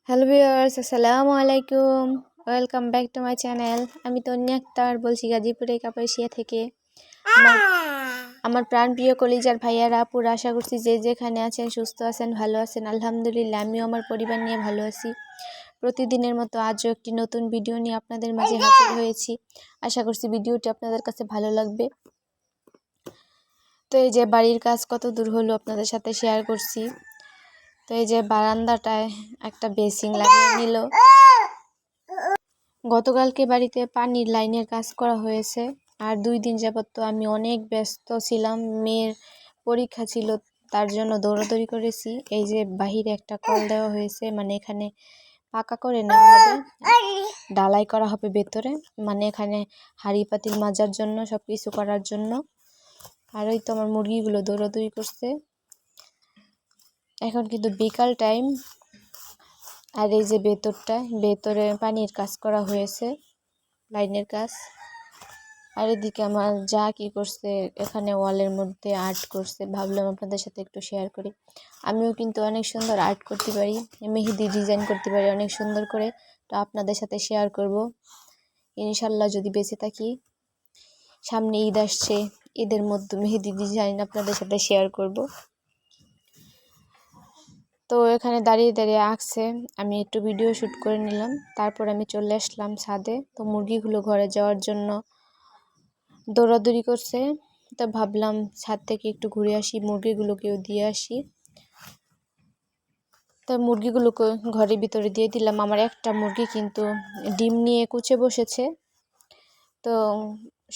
Hello viewers, আসসালামু আলাইকুম। Welcome back to my channel. আমি তন্নি আক্তার বলছি গাজীপুরের কাপাসিয়া থেকে। আমার প্রাণপ্রিয় কলিজার ভাইয়ারা আপুরা, আশা করছি যে যেখানে আছেন সুস্থ আছেন, ভালো আছেন। আলহামদুলিল্লাহ, আমিও আমার পরিবার নিয়ে ভালো আছি। প্রতিদিনের মতো আজও একটি নতুন ভিডিও নিয়ে আপনাদের মাঝে হাজির হয়েছি। আশা করছি ভিডিওটি আপনাদের কাছে ভালো লাগবে। তো এই যে বাড়ির কাজ কত দূর হলো আপনাদের সাথে শেয়ার করছি। তো এই যে বারান্দাটায় একটা বেসিং লাগিয়ে নিল। গতকালকে বাড়িতে পানির লাইনের কাজ করা হয়েছে, আর 2 দিন যাবত তো আমি অনেক ব্যস্ত ছিলাম। মেয়ের পরীক্ষা ছিল, তার জন্য দৌড়াদৌড়ি করেছি। এই যে বাহিরে একটা কল দেওয়া হয়েছে, মানে এখানে পাকা করে নেওয়া হবে, ঢালাই করা হবে ভেতরে, মানে এখানে হাঁড়ি পাতিল মাজার জন্য, সব কিছু করার জন্য। আর ওই তো আমার মুরগিগুলো দৌড়াদৌড়ি করছে। এখন কিন্তু বিকাল টাইম, আর এই যে ভেতরে পানির কাজ করা হয়েছে, লাইনের কাজ। আর এদিকে আমার যা কি করছে, এখানে ওয়ালের মধ্যে আর্ট করছে। ভাবলাম আপনাদের সাথে একটু শেয়ার করি। আমিও কিন্তু অনেক সুন্দর আর্ট করতে পারি, মেহেদি ডিজাইন করতে পারি অনেক সুন্দর করে। তো আপনাদের সাথে শেয়ার করব ইনশাল্লাহ, যদি বেঁচে থাকি। সামনে ঈদ আসছে, ঈদের মধ্যে মেহেদি ডিজাইন আপনাদের সাথে শেয়ার করব। তো এখানে দাঁড়িয়ে দাঁড়িয়ে আঁকছে, আমি একটু ভিডিও শ্যুট করে নিলাম। তারপর আমি চলে আসলাম ছাদে। তো মুরগিগুলো ঘরে যাওয়ার জন্য দৌড়াদৌড়ি করছে। তো ভাবলাম ছাদ থেকে একটু ঘুরে আসি, মুরগিগুলোকেও দিয়ে আসি। তো মুরগিগুলোকে ঘরের ভিতরে দিয়ে দিলাম। আমার একটা মুরগি কিন্তু ডিম নিয়ে কুচে বসেছে। তো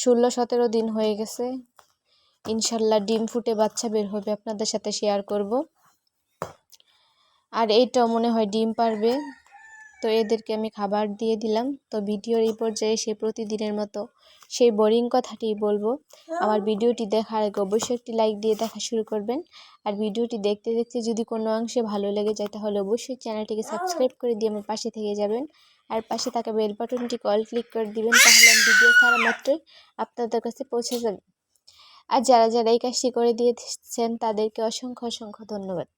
16-17 দিন হয়ে গেছে, ইনশাল্লাহ ডিম ফুটে বাচ্চা বের হবে, আপনাদের সাথে শেয়ার করব। আর এইটাও মনে হয় ডিম পারবে। তো এদেরকে আমি খাবার দিয়ে দিলাম। তো ভিডিওর এই পর্যায়ে সে প্রতিদিনের মতো সেই বোরিং কথাটি বলবো। আমার ভিডিওটি দেখার আগে অবশ্যই একটি লাইক দিয়ে দেখা শুরু করবেন। আর ভিডিওটি দেখতে দেখতে যদি কোনো অংশে ভালো লেগে যায়, তাহলে অবশ্যই চ্যানেলটিকে সাবস্ক্রাইব করে দিয়ে আমার পাশে থেকে যাবেন। আর পাশে থাকা বেল বাটনটি অল ক্লিক করে দিবেন, তাহলে আমি ভিডিও ছাড়া মাত্রই আপনাদের কাছে পৌঁছে যাবে। আর যারা যারা এই কাজটি করে দিয়েছেন, তাদেরকে অসংখ্য অসংখ্য ধন্যবাদ।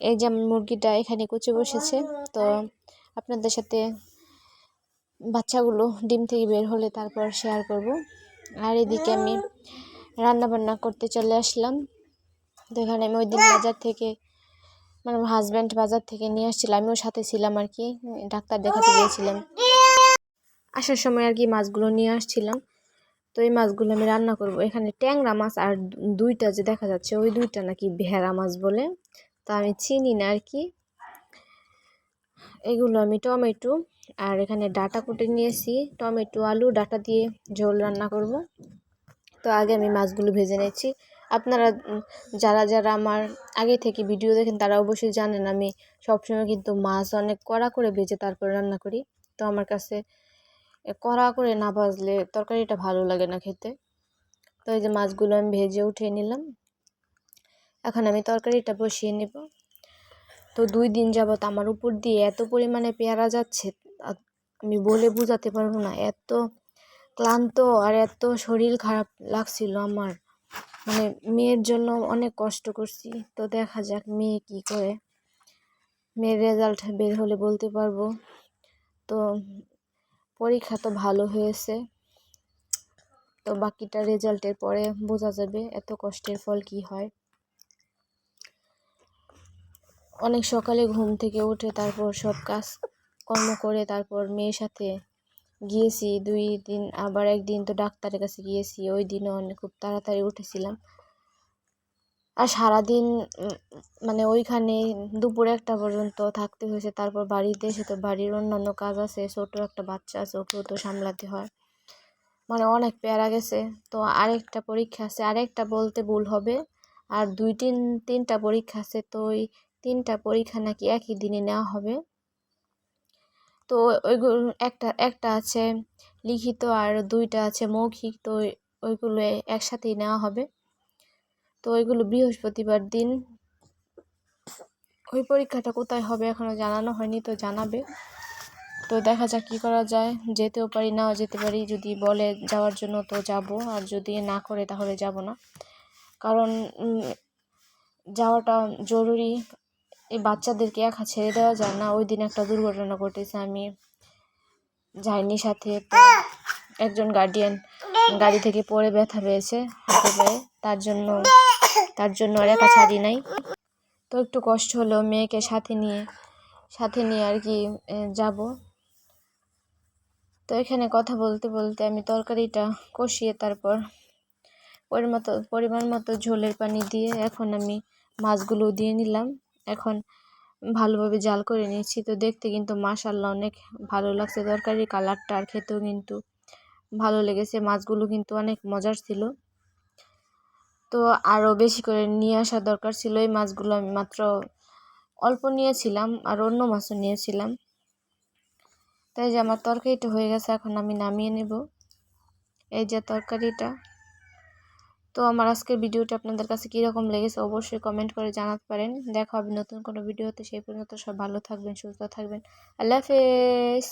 এই যে মুরগিটা এখানে কুচে বসেছে। তো আপনাদের সাথে বাচ্চাগুলো ডিম থেকে বের হলে তারপর শেয়ার করব। আর এদিকে আমি রান্না বান্না করতে চলে আসলাম। তো এখানে আমি ওই দিন বাজার থেকে, মানে আমার হাজব্যান্ড বাজার থেকে নিয়ে আসছিল, আমিও সাথে ছিলাম আর কি, ডাক্তার দেখাতে গিয়েছিলাম। আসার সময় আর কি মাছগুলো নিয়ে আসছিলাম। তো এই মাছগুলো আমি রান্না করব। এখানে ট্যাংরা মাছ আর দুইটা যে দেখা যাচ্ছে, ওই দুইটা নাকি ভেড়া মাছ বলে, তা আমি চিনি না আর কি। এগুলো আমি টমেটো আর এখানে ডাটা কুটে নিয়েছি, টমেটো আলু ডাটা দিয়ে ঝোল রান্না করব। তো আগে আমি মাছগুলো ভেজে নিয়েছি। আপনারা যারা যারা আমার আগে থেকে ভিডিও দেখেন, তারা অবশ্যই জানেন আমি সবসময় কিন্তু মাছ অনেক কড়া করে ভেজে তারপর রান্না করি। তো আমার কাছে কড়া করে না ভাজলে তরকারিটা ভালো লাগে না খেতে। তো এই যে মাছগুলো আমি ভেজে উঠিয়ে নিলাম। এখন আমি তরকারিটা বসিয়ে নেব। তো 2 দিন যাবত আমার উপর দিয়ে এত পরিমাণে পেয়ারা যাচ্ছে, আমি বলে বোঝাতে পারবো না। এত ক্লান্ত আর এত শরীর খারাপ লাগছিল আমার, মানে মেয়ের জন্য অনেক কষ্ট করছি। তো দেখা যাক মেয়ে কি করে, মেয়ের রেজাল্ট বের হলে বলতে পারবো। তো পরীক্ষা তো ভালো হয়েছে, তো বাকিটা রেজাল্টের পরে বোঝা যাবে এত কষ্টের ফল কি হয়। অনেক সকালে ঘুম থেকে উঠে তারপর সব কাজ কর্ম করে তারপর মেয়ের সাথে গিয়েছি 2 দিন, আবার একদিন তো ডাক্তারের কাছে গিয়েছি। ওই দিনও খুব তাড়াতাড়ি উঠেছিলাম। আর সারাদিন মানে ওইখানে দুপুর 1টা পর্যন্ত থাকতে হয়েছে। তারপর বাড়িতে এসে তো বাড়ির অন্যান্য কাজ আছে, ছোট একটা বাচ্চা আছে, ওকেও তো সামলাতে হয়, মানে অনেক প্যারা গেছে। তো আরেকটা পরীক্ষা আছে, আরেকটা বলতে ভুল হবে, আর 2-3টা পরীক্ষা আছে। তো ওই 3টা পরীক্ষা নাকি একই দিনে নেওয়া হবে। তো ওইগুলো একটা আছে লিখিত আর 2টা আছে মৌখিক। তো ওইগুলো একসাথেই নেওয়া হবে। তো ওইগুলো বৃহস্পতিবার দিন। ওই পরীক্ষাটা কোথায় হবে এখনও জানানো হয়নি, তো জানাবে। তো দেখা যাক কী করা যায়, যেতেও পারি নাও যেতে পারি। যদি বলে যাওয়ার জন্য তো যাব, আর যদি না করে তাহলে যাব না, কারণ যাওয়াটা জরুরি। এই বাচ্চাদেরকে একা ছেড়ে দেওয়া যায় না। ওই দিন একটা দুর্ঘটনা ঘটেছে, আমি যাইনি সাথে, তো একজন গার্ডিয়ান গাড়ি থেকে পড়ে ব্যথা পেয়েছে হাতে পায়ে, তার জন্য আর একা ছাড়ি নাই। তো একটু কষ্ট হলেও মেয়েকে সাথে নিয়ে আর কি যাব। তো এখানে কথা বলতে বলতে আমি তরকারিটা কষিয়ে তারপর পরিমাণ মতো ঝোলের পানি দিয়ে এখন আমি মাছগুলো দিয়ে নিলাম। এখন ভালোভাবে জাল করে নিয়েছি। তো দেখতে কিন্তু মাশাআল্লাহ অনেক ভালো লাগছে তরকারির কালারটা, আর খেতেও কিন্তু ভালো লেগেছে। মাছগুলো কিন্তু অনেক মজার ছিল, তো আরও বেশি করে নিয়ে আসা দরকার ছিল। এই মাছগুলো আমি মাত্র অল্প নিয়েছিলাম, আর অন্য মাছও নিয়েছিলাম। তাই যে আমার তরকারিটা হয়ে গেছে, এখন আমি নামিয়ে নেব। এই যে তরকারিটা। তো আমার আজকের ভিডিওটা আপনাদের কাছে কীরকম লেগেছে অবশ্যই কমেন্ট করে জানাতে পারেন। দেখা হবে নতুন কোনো ভিডিওতে। সেই পর্যন্ত সব ভালো থাকবেন, সুস্থ থাকবেন। আল্লাহ হাফেজ।